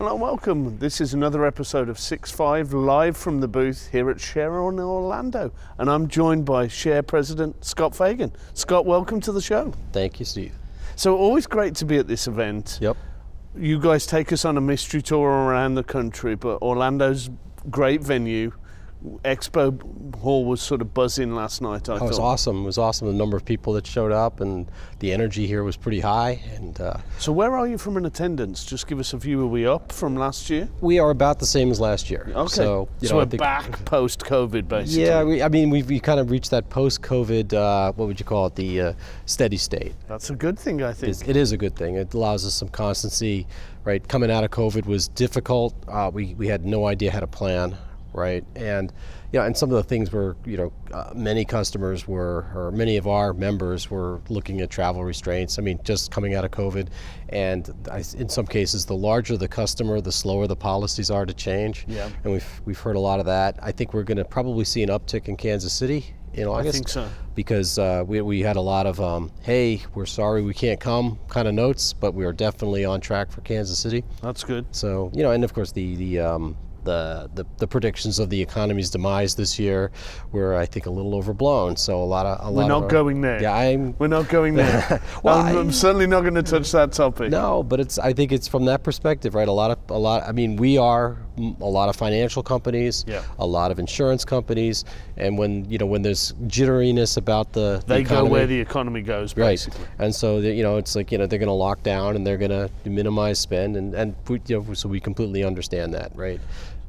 Hello, welcome. This is another episode of 6.5 live from the booth here at Share in Orlando. And I'm joined by Share President Scott Fagen. Scott, welcome to the show. Thank you, Steve. So always great to be at this event. Yep. You guys take us on a mystery tour around the country, but Orlando's great venue. Expo Hall was sort of buzzing last night, I thought. It was awesome. It was awesome, the number of people that showed up, and the energy here was pretty high. And So where are you from in attendance? Just give us a view. Are we up from last year? we are about the same as last year. Okay. So, We're back post-COVID, basically. Yeah, we kind of reached that post-COVID, what would you call it, the steady state. That's a good thing, I think. It is a good thing. It allows us some constancy, right? Coming out of COVID was difficult. We had no idea how to plan. Right, and and some of the things were, many customers were, or many of our members were looking at travel restraints. I mean, just coming out of COVID, and in some cases, the larger the customer, the slower the policies are to change. Yeah. And we've heard a lot of that. I think we're going to probably see an uptick in Kansas City in August. I think so. Because we had a lot of, hey, we're sorry we can't come kind of notes, but we are definitely on track for Kansas City. That's good. So, and of course the predictions of the economy's demise this year were, I think, a little overblown. So we're not going there. Yeah, we're not going there. Well, I'm certainly not going to touch that topic. No, but I think it's from that perspective, right? I mean, we are a lot of financial companies, a lot of insurance companies, and when there's jitteriness about the they economy, go where the economy goes, basically. Right. And so it's like they're going to lock down and they're going to minimize spend, and so we completely understand that, right?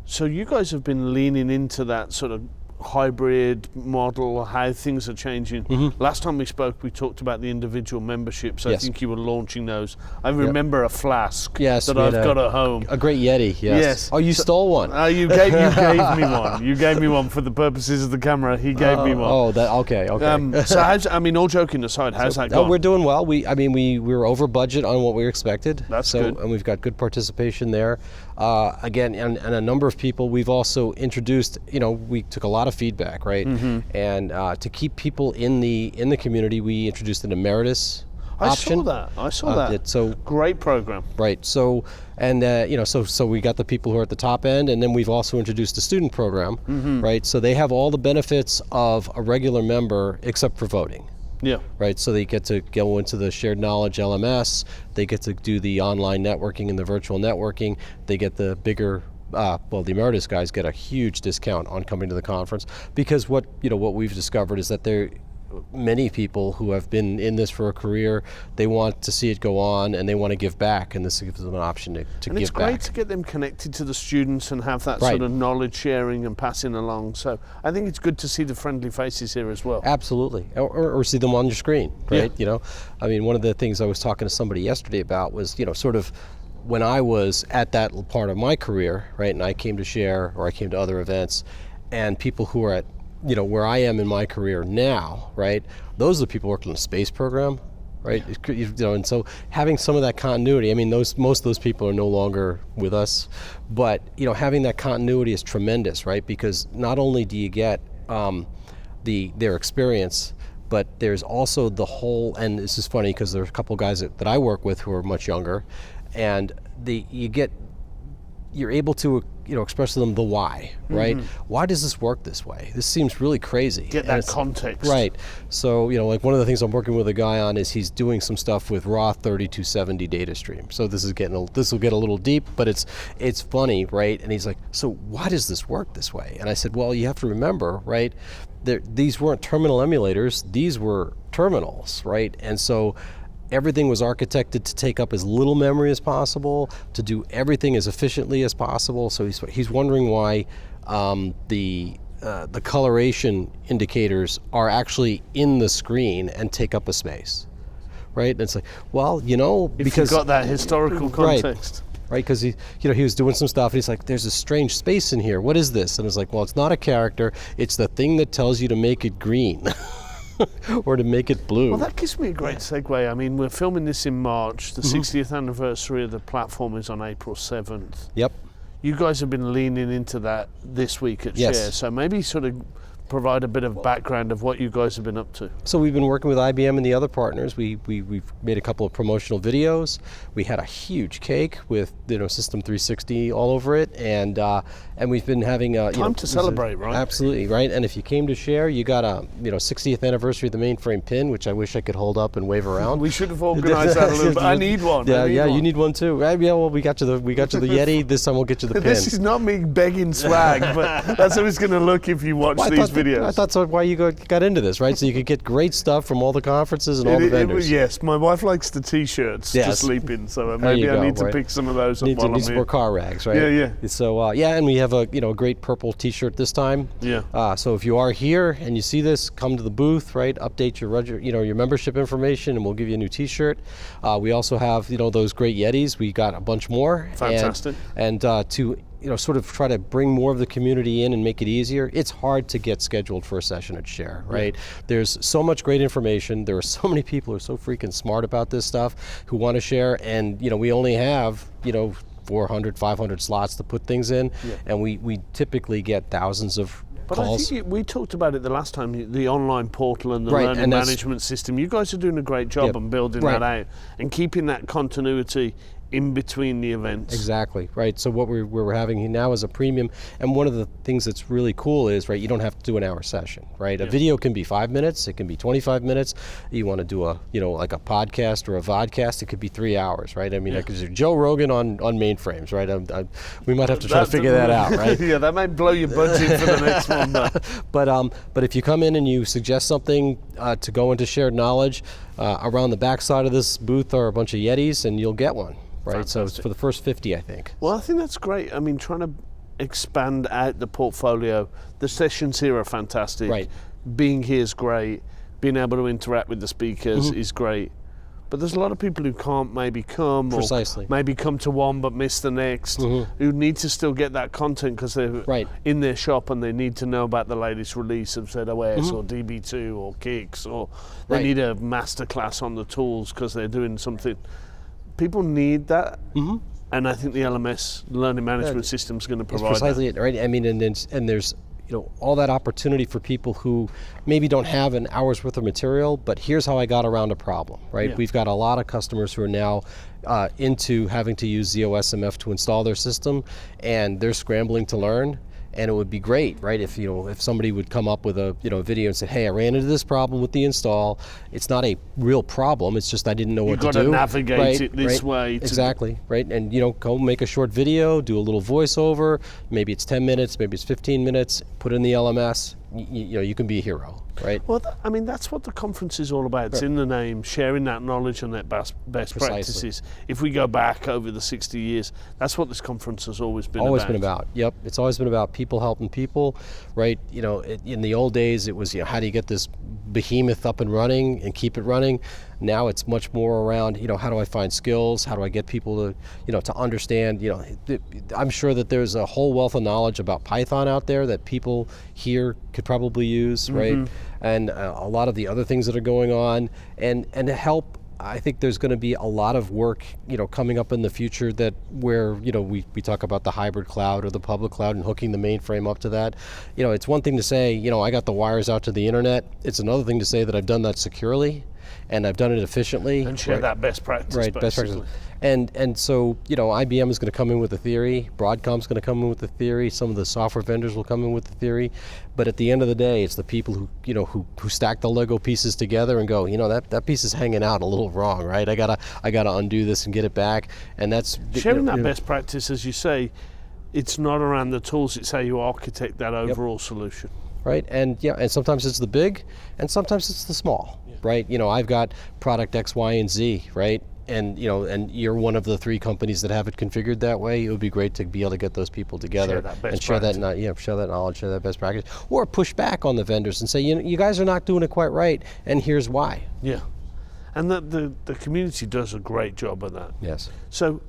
So you guys have been leaning into that sort of hybrid model, how things are changing. Mm-hmm. Last time we spoke, we talked about the indiviable memberships. I Yes. think you were launching those. I remember a flask Yes, that we I've had got at home. A great Yeti, yes. Oh, you stole one. You gave me one. You gave me one for the purposes of the camera. He gave me one. Oh, okay. So all joking aside, how's that going? We're doing well. We were over budget on what we expected. That's good. And we've got good participation there. Again, and a number of people. We've also introduced. We took a lot of feedback, right? Mm-hmm. And to keep people in the community, we introduced an emeritus option. I saw that. So great program. Right. So and so we got the people who are at the top end, and then we've also introduced a student program, right? So they have all the benefits of a regular member except for voting. Yeah. Right, so they get to go into the Shared Knowledge LMS, they get to do the online networking and the virtual networking, they get the bigger, the emeritus guys get a huge discount on coming to the conference, because what we've discovered is that many people who have been in this for a career, they want to see it go on and they want to give back, and this gives them an option to give back. And it's great to get them connected to the students and have that sort of knowledge sharing and passing along. So I think it's good to see the friendly faces here as well. Absolutely, or see them on your screen, right? Yeah. I mean, one of the things I was talking to somebody yesterday about was, sort of when I was at that part of my career, right, and I came to Share or I came to other events, and people who are at where I am in my career now, right? Those are the people working on the space program, right? And so having some of that continuity, I mean, most of those people are no longer with us, but having that continuity is tremendous, right? Because not only do you get their experience, but there's also the whole, and this is funny because there's a couple guys that I work with who are much younger, and you're able to express to them the why, right? Why does this work this way? This seems really crazy. Get that context. Right. So, like one of the things I'm working with a guy on is he's doing some stuff with raw 3270 data stream. So this will get a little deep, but it's funny, right? And he's like, so why does this work this way? And I said, well, you have to remember, right? These weren't terminal emulators, these were terminals, right? And so everything was architected to take up as little memory as possible, to do everything as efficiently as possible. So he's wondering why the coloration indicators are actually in the screen and take up a space, right? And it's like, well, because you've got that historical context. Right, because he was doing some stuff, and he's like, "There's a strange space in here. What is this?" And it's like, "Well, it's not a character. It's the thing that tells you to make it green." or to make it blue. Well, that gives me a great segue. I mean, we're filming this in March. The 60th anniversary of the platform is on April 7th. Yep. You guys have been leaning into that this week at Yes. Share. So maybe sort of provide a bit of background of what you guys have been up to. So we've been working with IBM and the other partners. We've made a couple of promotional videos. We had a huge cake with System 360 all over it, and we've been having time to celebrate, right? Absolutely, right. And if you came to share, you got a 60th anniversary of the Mainframe pin, which I wish I could hold up and wave around. We should have organized that a little bit. I need one. Yeah, you need one too. Yeah, well, we got you the Yeti. This time we'll get you the pin. This is not me begging swag, but that's how it's going to look if you watch these videos. I thought that's why you got into this, right? So you could get great stuff from all the conferences and all the vendors. Yes, my wife likes the T-shirts to sleep in, so maybe I need to pick some of those up while I'm here. Need some more car rags, right? Yeah. So and we have a great purple T-shirt this time. Yeah. So if you are here and you see this, come to the booth, right? Update your membership information, and we'll give you a new T-shirt. We also have those great Yetis. We got a bunch more. Fantastic. And to sort of try to bring more of the community in and make it easier. It's hard to get scheduled for a session at Share, right? Yeah. There's so much great information. There are so many people who are so freaking smart about this stuff who want to share, and we only have 400, 500 slots to put things in, and we typically get thousands of calls. I think we talked about it the last time, the online portal and the learning management system. You guys are doing a great job on building that out and keeping that continuity in between the events. Exactly, right. So what we're having now is a premium, and one of the things that's really cool is, right, you don't have to do an hour session, right? A video can be 5 minutes, it can be 25 minutes. You want to do like a podcast or a vodcast, it could be 3 hours, right? I mean, I could do Joe Rogan on mainframes, right? We might have to try to figure that out, right? Yeah, that might blow your budget for the next one. But if you come in and you suggest something to go into shared knowledge, around the back side of this booth are a bunch of Yetis, and you'll get one. Right, fantastic. So it's for the first 50, I think. Well, I think that's great. I mean, trying to expand out the portfolio. The sessions here are fantastic. Right. Being here is great. Being able to interact with the speakers is great. But there's a lot of people who can't maybe come, Precisely. or maybe come to one but miss the next, who need to still get that content because they're in their shop and they need to know about the latest release of ZOS or DB2 or Kicks, or they need a masterclass on the tools because they're doing something. People need that, and I think the LMS, learning management system, is going to provide precisely that. Right? I mean, and there's all that opportunity for people who maybe don't have an hour's worth of material, but here's how I got around a problem, right? Yeah. We've got a lot of customers who are now into having to use ZOSMF to install their system, and they're scrambling to learn. And it would be great, right, if somebody would come up with a video and say, hey, I ran into this problem with the install. It's not a real problem. It's just I didn't know what to do. You've got to navigate it this way. Exactly, right? And go make a short video, do a little voiceover. Maybe it's 10 minutes, maybe it's 15 minutes. Put in the LMS. You can be a hero, right? Well, I mean, that's what the conference is all about. It's in the name, sharing that knowledge and that best practices. If we go back over the 60 years, that's what this conference has always been about. Yep, it's always been about people helping people, right? In the old days, it was, how do you get this behemoth up and running and keep it running? Now it's much more around, how do I find skills? How do I get people to, to understand? I'm sure that there's a whole wealth of knowledge about Python out there that people here could probably use, right? And a lot of the other things that are going on, and to help. I think there's going to be a lot of work, coming up in the future that where, we talk about the hybrid cloud or the public cloud and hooking the mainframe up to that. It's one thing to say, I got the wires out to the internet. It's another thing to say that I've done that securely and I've done it efficiently. And share that best practice, right, best practice. And so, IBM is going to come in with a theory, Broadcom's going to come in with a theory, some of the software vendors will come in with the theory, but at the end of the day, it's the people who stack the Lego pieces together and go, that piece is hanging out a little wrong, right? I gotta undo this and get it back, and that's sharing that best practice, as you say. It's not around the tools; it's how you architect that overall solution. Right, and sometimes it's the big, and sometimes it's the small, right? I've got product X, Y, and Z, right? And and you're one of the 3 companies that have it configured that way. It would be great to be able to get those people together and share that knowledge, share that best practice, or push back on the vendors and say, you guys are not doing it quite right, and here's why. Yeah, and the community does a great job of that. Yes. So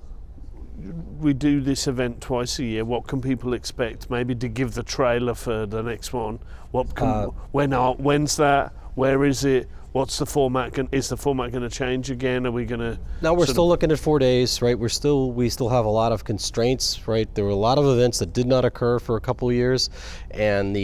we do this event twice a year. What can people expect? Maybe to give the trailer for the next one. When's that? Where is it? What's the format? Is the format going to change again? Are we going to? No, we're still looking at 4 days, right? We still have a lot of constraints, right? There were a lot of events that did not occur for a couple of years, and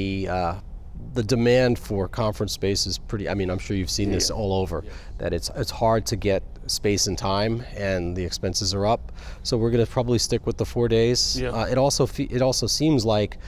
the demand for conference space is pretty. I mean, I'm sure you've seen this all over. That it's hard to get space and time, and the expenses are up. So we're going to probably stick with the 4 days. It also seems like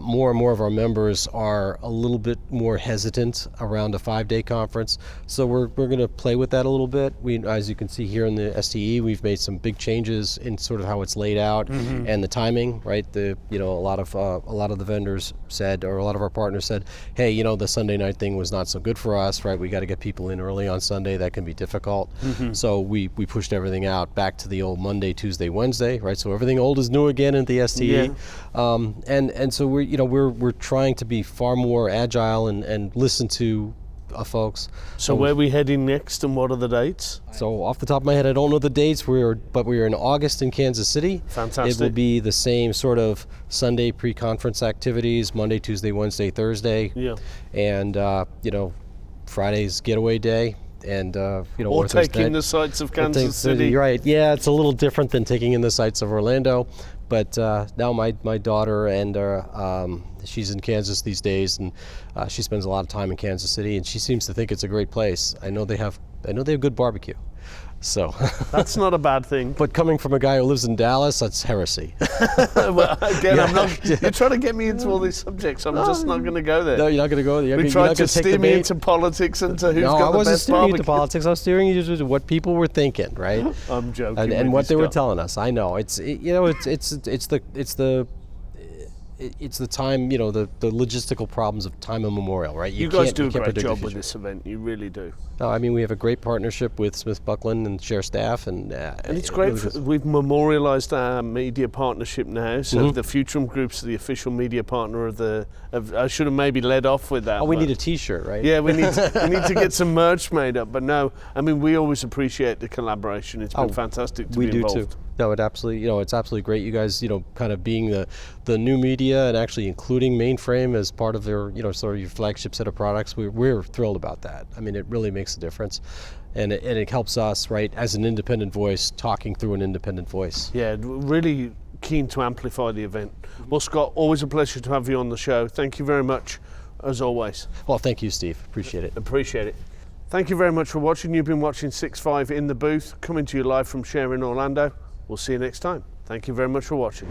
more and more of our members are a little bit more hesitant around a 5-day conference. So we're going to play with that a little bit. As you can see here in the STE, we've made some big changes in sort of how it's laid out and the timing. Right, a lot of the vendors said, or a lot of our partners said, hey, the Sunday night thing was not so good for us. Right, we got to get people in early on Sunday. That can be difficult. So we pushed everything out back to the old Monday, Tuesday, Wednesday. Right, so everything old is new again at the STE. And so we're trying to be far more agile and listen to folks. So where are we heading next, and what are the dates? So off the top of my head, I don't know the dates. But we're in August in Kansas City. Fantastic. It will be the same sort of Sunday pre-conference activities, Monday, Tuesday, Wednesday, Thursday. And Friday's getaway day. And or taking the sights of Kansas City. Right. Yeah, it's a little different than taking in the sights of Orlando. But now my daughter, and she's in Kansas these days, and she spends a lot of time in Kansas City, and she seems to think it's a great place. I know they have good barbecue. So that's not a bad thing. But coming from a guy who lives in Dallas, that's heresy. Well, again, I'm not. You're trying to get me into all these subjects. I'm just not going to go there. No, you're not going to go there. We tried to steer me into politics and to who's got the best barbecue. No, I wasn't steering you into politics. I was steering you to what people were thinking, right? I'm joking. And what they were telling us. I know it's the time, the logistical problems of time immemorial, right? You guys do a great job with this event. You really do. No, I mean, we have a great partnership with Smith Buckland and Share Staff, and it's great. We've memorialized our media partnership now. So the Futurum Group's the official media partner of I should have maybe led off with that. Oh, we need a T-shirt, right? Yeah, we need to get some merch made up. But no, I mean, we always appreciate the collaboration. It's been fantastic to be involved. We do too. No, it's absolutely great. You guys, kind of being the new media and actually including Mainframe as part of their, sort of your flagship set of products. We're thrilled about that. I mean, it really makes a difference, and it helps us, right, as an independent voice, talking through an independent voice. Yeah, really keen to amplify the event. Well, Scott, always a pleasure to have you on the show. Thank you very much, as always. Well, thank you, Steve. Appreciate it. Appreciate it. Thank you very much for watching. You've been watching 6.5 in the booth, coming to you live from Share in Orlando. We'll see you next time. Thank you very much for watching.